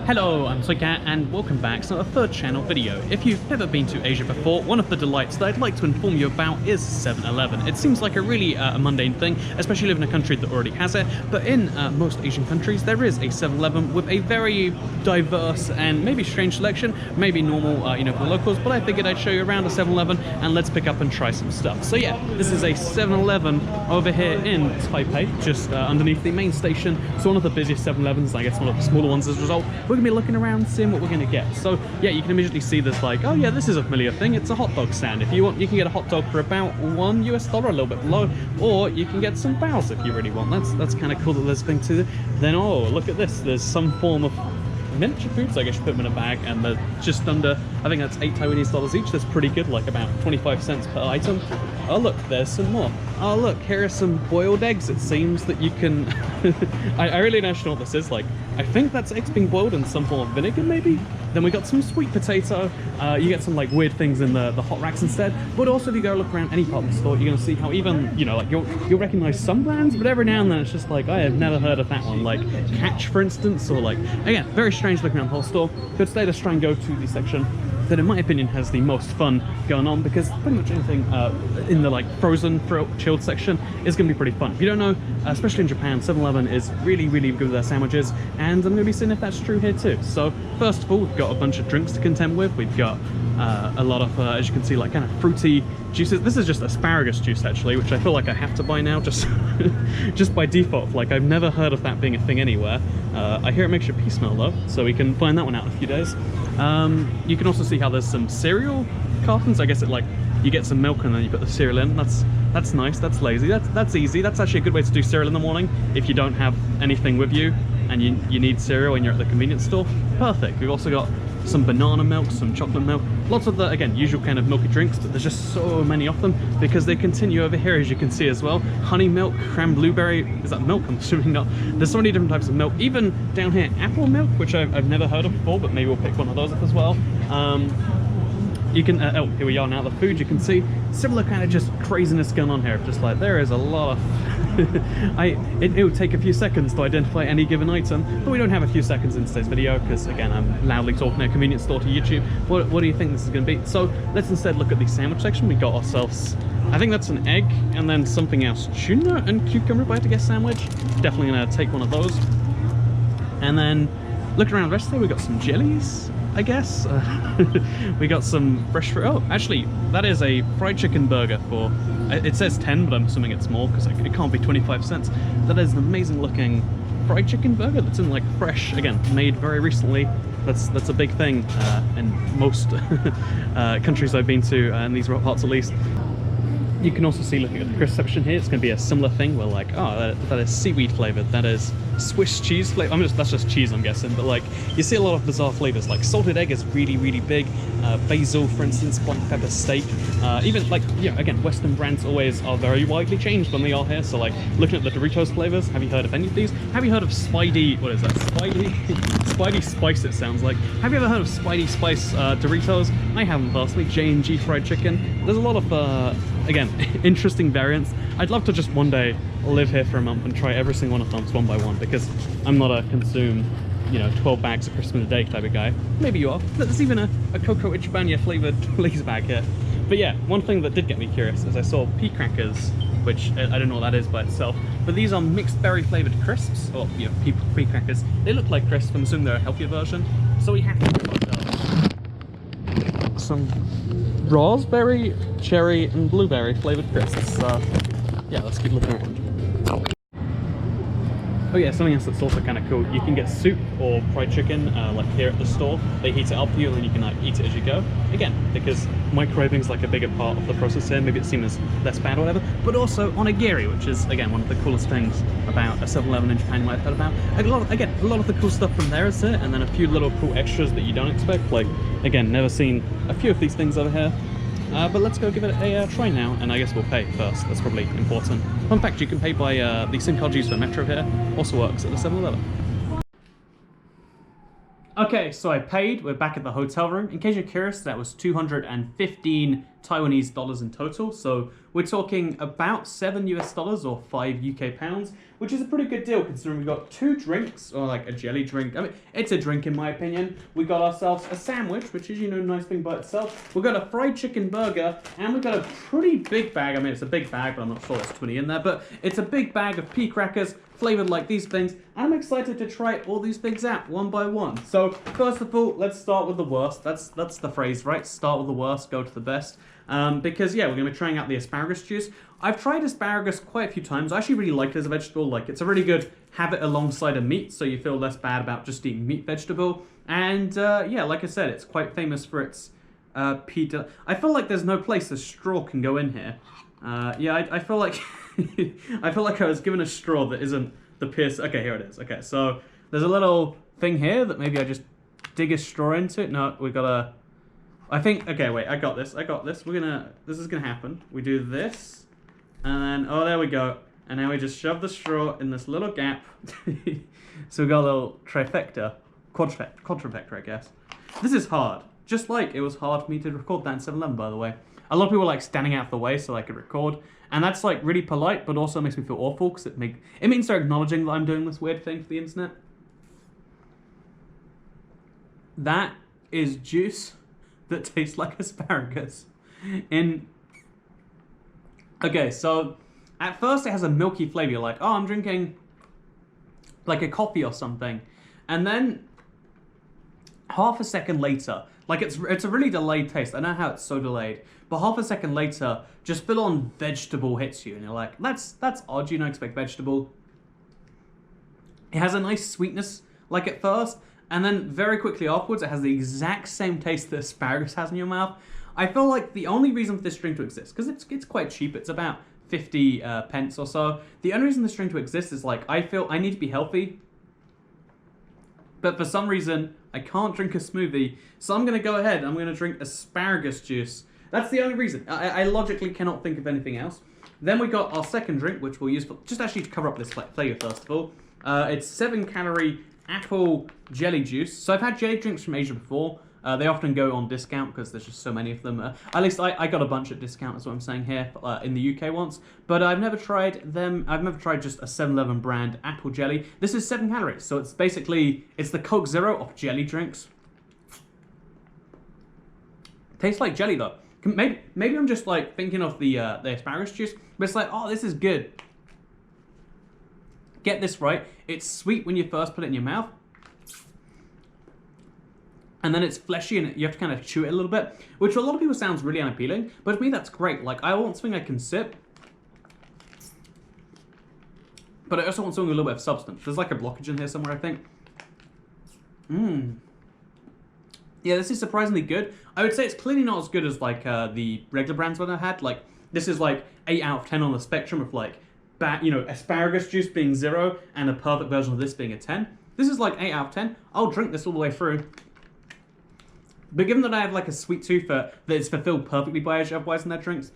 Hello, I'm Soycat and welcome back to a third channel video. If you've never been to Asia before, one of the delights that I'd like to inform you about is 7-Eleven. It seems like a really mundane thing, especially living in a country that already has it, but in most Asian countries there is a 7-Eleven with a very diverse and maybe strange selection, maybe normal for the locals, but I figured I'd show you around a 7-Eleven and let's pick up and try some stuff. So yeah, this is a 7-Eleven over here in Taipei, just underneath the main station. It's one of the busiest 7-Elevens, I guess one of the smaller ones as a result. We're gonna be looking around, seeing what we're gonna get. So yeah, you can immediately see this like, oh yeah, this is a familiar thing. It's a hot dog stand. If you want, you can get a hot dog for about $1 US, a little bit below, or you can get some bows if you really want. That's kind of cool that there's a thing to it. Then oh, look at this. There's some form of miniature foods. I guess you put them in a bag, and they're just under, I think that's $8 Taiwanese each. That's pretty good, like about 25 cents per item. Oh look, there's some more. Oh look, here are some boiled eggs. It seems that you can I really don't know what this is. Like, I think that's eggs being boiled in some form of vinegar maybe. Then we got some sweet potato. You get some like weird things in the hot racks instead, but also if you go look around any part of the store, you're gonna see how even, like you'll recognize some brands, but every now and then it's just like, I have never heard of that one, like Catch for instance, or like, again, very strange looking around the whole store. But today let's try and go to the section that in my opinion has the most fun going on, because pretty much anything in the like frozen chilled section is going to be pretty fun. If you don't know, especially in Japan, 7-Eleven is really good with their sandwiches, and I'm going to be seeing if that's true here too. So first of all, we've got a bunch of drinks to contend with. We've got a lot of, as you can see, like kind of fruity juices. This is just asparagus juice actually, which I feel like I have to buy now just just by default. Like, I've never heard of that being a thing anywhere. I hear it makes your pee smell though, so we can find that one out in a few days. You can also see how there's some cereal cartons. I guess it like, you get some milk and then you put the cereal in. That's nice, that's lazy, that's easy. That's actually a good way to do cereal in the morning if you don't have anything with you and you need cereal and you're at the convenience store. Perfect. We've also got some banana milk, some chocolate milk, lots of the, again, usual kind of milky drinks, but there's just so many of them because they continue over here, as you can see as well. Honey milk, cran blueberry, is that milk? I'm assuming not. There's so many different types of milk. Even down here, apple milk, which I've never heard of before, but maybe we'll pick one of those up as well. You can, oh, here we are now, the food, you can see similar kind of just craziness going on here. Just like, there is a lot of it would take a few seconds to identify any given item, but we don't have a few seconds in today's video because, again, I'm loudly talking at a convenience store to YouTube. What do you think this is going to be? So let's instead look at the sandwich section. We got ourselves, I think that's an egg, and then something else, tuna and cucumber, if I had to guess, sandwich. Definitely going to take one of those. And then looking around the rest of it, we got some jellies, I guess. We got some fresh fruit. Oh, actually, that is a fried chicken burger for, it says 10, but I'm assuming it's more because it can't be 25 cents. That is an amazing looking fried chicken burger that's in like fresh, again, made very recently. That's a big thing in most countries I've been to, in these parts at least. You can also see, looking at the crisp section here, it's going to be a similar thing where like, oh, that is seaweed flavored, that is Swiss cheese flavor. That's just cheese, I'm guessing, but like, you see a lot of bizarre flavors. Like salted egg is really big. Basil, for instance, black pepper steak. Even like, again, Western brands always are very widely changed when they are here. So like, looking at the Doritos flavors, have you heard of any of these? Have you heard of Spidey? What is that? Spidey Spice, it sounds like. Have you ever heard of Spidey Spice Doritos? I haven't personally. J&G fried chicken. There's a lot of again, interesting variants. I'd love to just one day live here for a month and try every single one of them one by one, because I'm not a consume 12 bags of crisps in a day type of guy. Maybe you are. There's even a Cocoa Ichibanya flavored Lay's bag here. But yeah, one thing that did get me curious is I saw pea crackers, which I don't know what that is by itself, but these are mixed berry flavored crisps, or pea crackers. They look like crisps. I'm assuming they're a healthier version. So we have to give ourselves some raspberry, cherry, and blueberry flavored crisps. Yeah, let's keep looking around. Oh yeah, something else that's also kind of cool. You can get soup or fried chicken, like here at the store. They heat it up for you, and then you can like eat it as you go. Again, because microwaving is like a bigger part of the process here. Maybe it seems less bad or whatever. But also onigiri, which is again one of the coolest things about a 7-Eleven in Japan you might have heard about. A lot of the cool stuff from there is here, and then a few little cool extras that you don't expect. Like, again, never seen a few of these things over here. But let's go give it a try now, and I guess we'll pay first. That's probably important. Fun fact, you can pay by the SIM card used for Metro here. Also works at the 7-Eleven. Okay, so I paid. We're back at the hotel room. In case you're curious, that was 215 Taiwanese dollars in total. So we're talking about $7 or 5 UK pounds, which is a pretty good deal considering we got 2 drinks, or like a jelly drink. I mean, it's a drink in my opinion. We got ourselves a sandwich, which is, you know, a nice thing by itself. We got a fried chicken burger, and we got a pretty big bag. I mean, it's a big bag, but I'm not sure there's 20 in there. But it's a big bag of pea crackers, flavored like these things. I'm excited to try all these things out one by one. So first of all, let's start with the worst. That's the phrase, right? Start with the worst, go to the best. Because yeah, we're gonna be trying out the asparagus juice. I've tried asparagus quite a few times. I actually really like it as a vegetable. Like, it's a really good have it alongside a meat, so you feel less bad about just eating meat vegetable. And yeah, like I said, it's quite famous for its pea. I feel like there's no place a straw can go in here. Yeah, I feel like I feel like I was given a straw that isn't the pierce. Okay, here it is. Okay, so there's a little thing here that maybe I just dig a straw into. No, we gotta. I think. Okay, wait. I got this. This is gonna happen. We do this, and then there we go. And now we just shove the straw in this little gap. So we got a little trifecta, quadrifecta, I guess. This is hard. Just like it was hard for me to record that in 7-Eleven, by the way. A lot of people were like standing out of the way so I could record. And that's like really polite, but also makes me feel awful because it means they're acknowledging that I'm doing this weird thing for the internet. That is juice that tastes like asparagus. Okay, so at first it has a milky flavor. You're like, oh, I'm drinking like a coffee or something. And then half a second later, like it's a really delayed taste. I know how it's so delayed. But half a second later, just full-on vegetable hits you, and you're like, that's odd. You don't expect vegetable. It has a nice sweetness, like at first, and then very quickly afterwards, it has the exact same taste that asparagus has in your mouth. I feel like the only reason for this drink to exist, because it's quite cheap, it's about 50 pence or so. The only reason this drink to exist is like, I feel I need to be healthy, but for some reason, I can't drink a smoothie, so I'm going to go ahead, I'm going to drink asparagus juice. That's the only reason. I logically cannot think of anything else. Then we got our second drink, which we'll use for, just actually to cover up this flavor first of all. It's 7-calorie apple jelly juice. So I've had jelly drinks from Asia before. They often go on discount because there's just so many of them. At least I got a bunch at discount, is what I'm saying here, in the UK once. But I've never tried them. I've never tried just a 7-Eleven brand apple jelly. This is 7 calories, so it's basically, it's the Coke Zero of jelly drinks. Tastes like jelly though. Maybe I'm just like thinking of the asparagus juice, but it's like, oh, this is good. Get this right. It's sweet when you first put it in your mouth, and then it's fleshy and you have to kind of chew it a little bit, which to a lot of people sounds really unappealing, but to me that's great. Like, I want something I can sip, but I also want something with a little bit of substance. There's like a blockage in here somewhere, I think. Yeah, this is surprisingly good. I would say it's clearly not as good as like the regular brands that I had. Like, this is like 8 out of 10 on the spectrum of like, asparagus juice being 0 and a perfect version of this being a 10. This is like 8 out of 10. I'll drink this all the way through. But given that I have like a sweet tooth that is fulfilled perfectly by Asia otherwise in their drinks,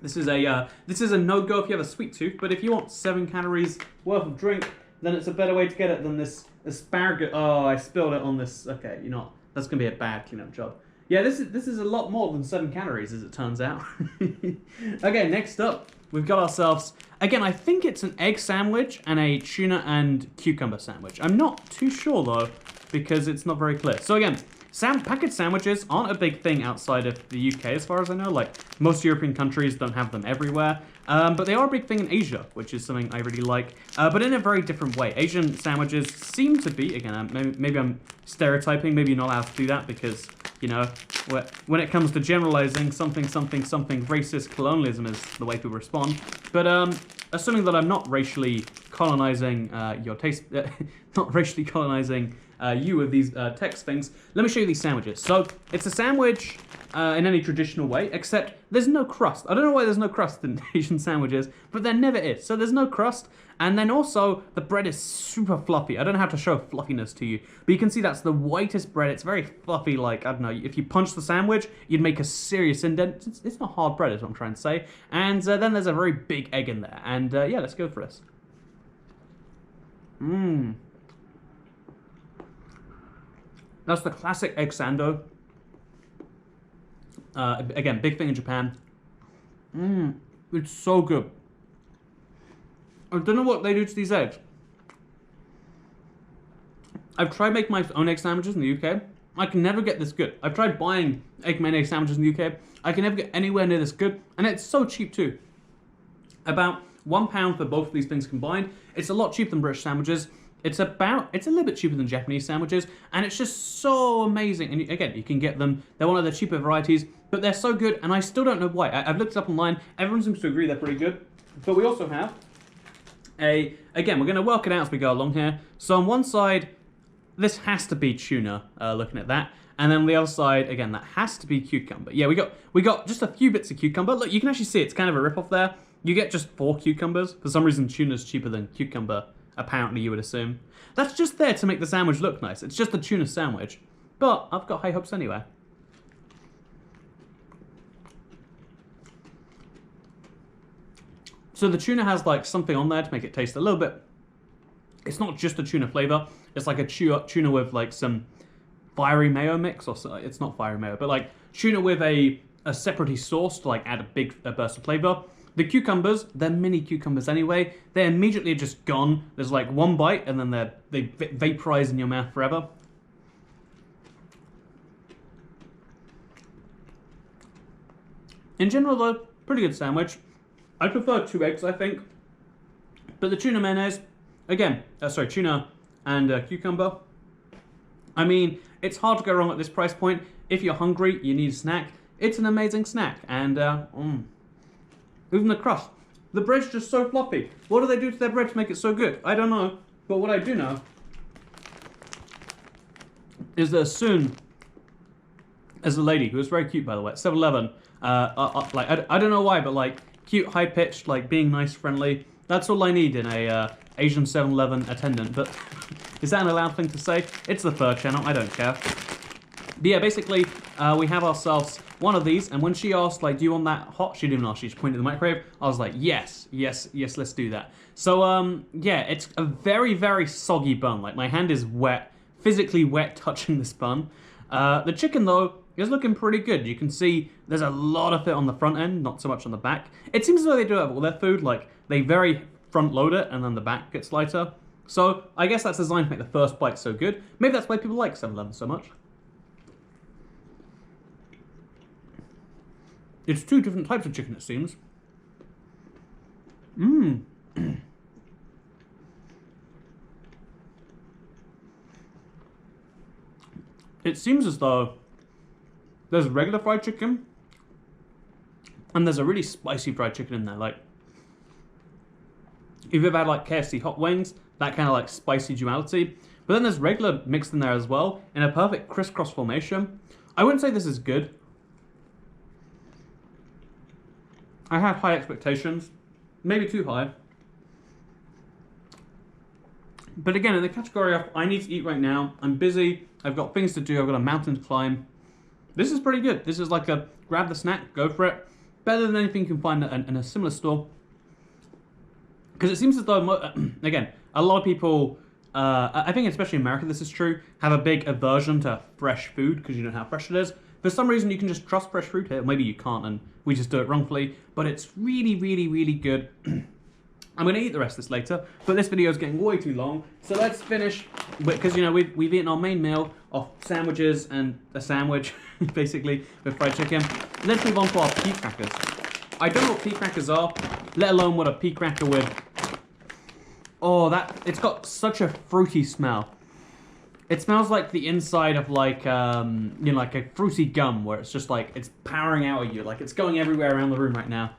this is a no-go if you have a sweet tooth. But if you want 7 calories worth of drink, then it's a better way to get it than this asparagus. Oh, I spilled it on this. Okay, you know, that's gonna be a bad cleanup job. Yeah, this is a lot more than 7 calories, as it turns out. Okay, next up, we've got ourselves, again, I think it's an egg sandwich and a tuna and cucumber sandwich. I'm not too sure, though, because it's not very clear. So again, packaged sandwiches aren't a big thing outside of the UK, as far as I know. Like, most European countries don't have them everywhere. But they are a big thing in Asia, which is something I really like. But in a very different way. Asian sandwiches seem to be, again, maybe I'm stereotyping, maybe you're not allowed to do that because, you know, when it comes to generalizing something racist colonialism is the way people respond. But assuming that I'm not racially colonizing your taste, not racially colonizing you with these text things, let me show you these sandwiches. So it's a sandwich in any traditional way, except there's no crust. I don't know why there's no crust in Asian sandwiches, but there never is. So there's no crust, and then also the bread is super fluffy. I don't know how to show fluffiness to you, but you can see that's the whitest bread. It's very fluffy, like, I don't know, if you punch the sandwich, you'd make a serious indent. It's not hard bread is what I'm trying to say. And then there's a very big egg in there. And yeah, let's go for this. That's the classic egg sando. Again, big thing in Japan. It's so good. I don't know what they do to these eggs. I've tried making my own egg sandwiches in the UK. I can never get this good. I've tried buying egg mayonnaise sandwiches in the UK. I can never get anywhere near this good. And it's so cheap too. About £1 for both of these things combined. It's a lot cheaper than British sandwiches. It's a little bit cheaper than Japanese sandwiches. And it's just so amazing. And again, you can get them. They're one of the cheaper varieties. But they're so good. And I still don't know why. I've looked it up online. Everyone seems to agree they're pretty good. But we also have again, we're going to work it out as we go along here. So on one side, this has to be tuna, looking at that. And then on the other side, again, that has to be cucumber. Yeah, we got just a few bits of cucumber. Look, you can actually see it's kind of a rip-off there. You get just 4 cucumbers. For some reason, tuna's cheaper than cucumber, apparently, you would assume. That's just there to make the sandwich look nice. It's just a tuna sandwich. But I've got high hopes anyway. So the tuna has like something on there to make it taste a little bit. It's not just a tuna flavor. It's like a tuna with like some fiery mayo mix, or so, it's not fiery mayo, but like tuna with a separately sauce to like add a burst of flavor. The cucumbers, they're mini cucumbers anyway. They're immediately just gone. There's like one bite and then they vaporize in your mouth forever. In general though, pretty good sandwich. I prefer 2 eggs, I think. But the tuna mayonnaise, again, tuna and cucumber. I mean, it's hard to go wrong at this price point. If you're hungry, you need a snack. It's an amazing snack. And even the crust. The bread's just so fluffy. What do they do to their bread to make it so good? I don't know. But what I do know is that as soon as a lady, who was very cute by the way, at 7-Eleven, like, I don't know why, but like, cute, high-pitched, like being nice, friendly. That's all I need in a Asian 7-Eleven attendant. But is that an allowed thing to say? It's the third channel, I don't care. But yeah, basically, we have ourselves one of these, and when she asked, like, do you want that hot? She didn't ask, she just pointed at the microwave. I was like, yes, let's do that. So, yeah, it's a very, very soggy bun. Like, my hand is wet, physically wet touching this bun. The chicken, though, is looking pretty good. You can see there's a lot of it on the front end, not so much on the back. It seems as though they do have all their food, like, they very front load it, and then the back gets lighter. So, I guess that's designed to make the first bite so good. Maybe that's why people like 7-Eleven so much. It's 2 different types of chicken, it seems. It seems as though there's regular fried chicken, and there's a really spicy fried chicken in there. Like, if you've ever had like KFC hot wings, that kind of like spicy duality. But then there's regular mixed in there as well, in a perfect crisscross formation. I wouldn't say this is good. I had high expectations, maybe too high. But again, in the category of I need to eat right now, I'm busy, I've got things to do, I've got a mountain to climb. This is pretty good. This is like a grab the snack, go for it. Better than anything you can find in a similar store. Because it seems as though, again, a lot of people, I think especially in America this is true, have a big aversion to fresh food because you know how fresh it is. For some reason you can just trust fresh fruit here. Maybe you can't and we just do it wrongfully. But it's really, really, really good. I'm going to eat the rest of this later, but this video is getting way too long. So let's finish, because you know we've eaten our main meal of sandwiches and a sandwich, basically, with fried chicken. Let's move on to our pea crackers. I don't know what pea crackers are, let alone what a pea cracker with. Oh, it's got such a fruity smell. It smells like the inside of like, you know, like a fruity gum, where it's just like, it's powering out at you, like it's going everywhere around the room right now.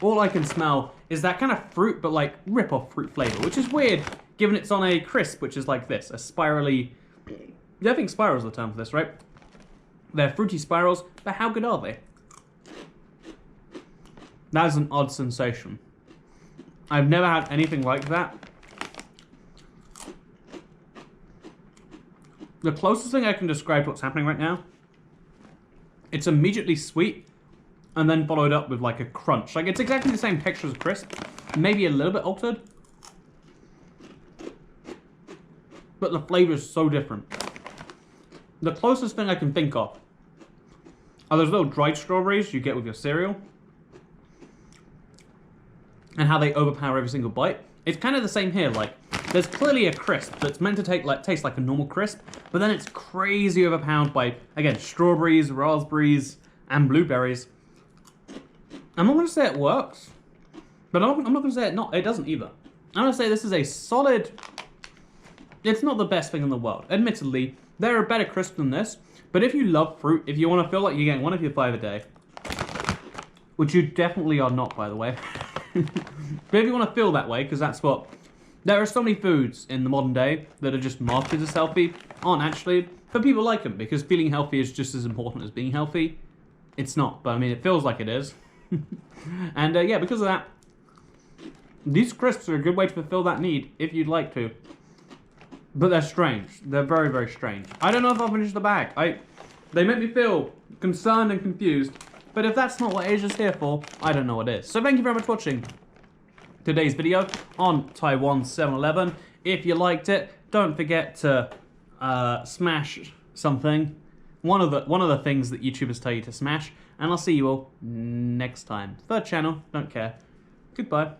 All I can smell is that kind of fruit, but like rip-off fruit flavor, which is weird, given it's on a crisp, which is like this, a spirally... Yeah, I think spiral is the term for this, right? They're fruity spirals, but how good are they? That is an odd sensation. I've never had anything like that. The closest thing I can describe to what's happening right now, it's immediately sweet, and then followed up with like a crunch. Like it's exactly the same texture as crisp, maybe a little bit altered, but the flavor is so different. The closest thing I can think of are those little dried strawberries you get with your cereal. And how they overpower every single bite. It's kind of the same here, like, there's clearly a crisp that's meant to taste like a normal crisp, but then it's crazy overpowered by, again, strawberries, raspberries, and blueberries. I'm not going to say it works, but I'm not going to say it doesn't either. I'm going to say this is a solid, it's not the best thing in the world. Admittedly, there are better crisps than this, but if you love fruit, if you want to feel like you're getting one of your 5 a day, which you definitely are not, by the way, but if you want to feel that way, because that's what, there are so many foods in the modern day that are just marketed as healthy, aren't actually, but people like them, because feeling healthy is just as important as being healthy. It's not, but I mean, it feels like it is. And yeah, because of that, these crisps are a good way to fulfill that need, if you'd like to. But they're strange. They're very, very strange. I don't know if I'll finish the bag. They make me feel concerned and confused. But if that's not what Asia's here for, I don't know what is. So thank you very much for watching today's video on Taiwan 7-Eleven. If you liked it, don't forget to smash something. One of the things that YouTubers tell you to smash. And I'll see you all next time. Third channel, don't care. Goodbye.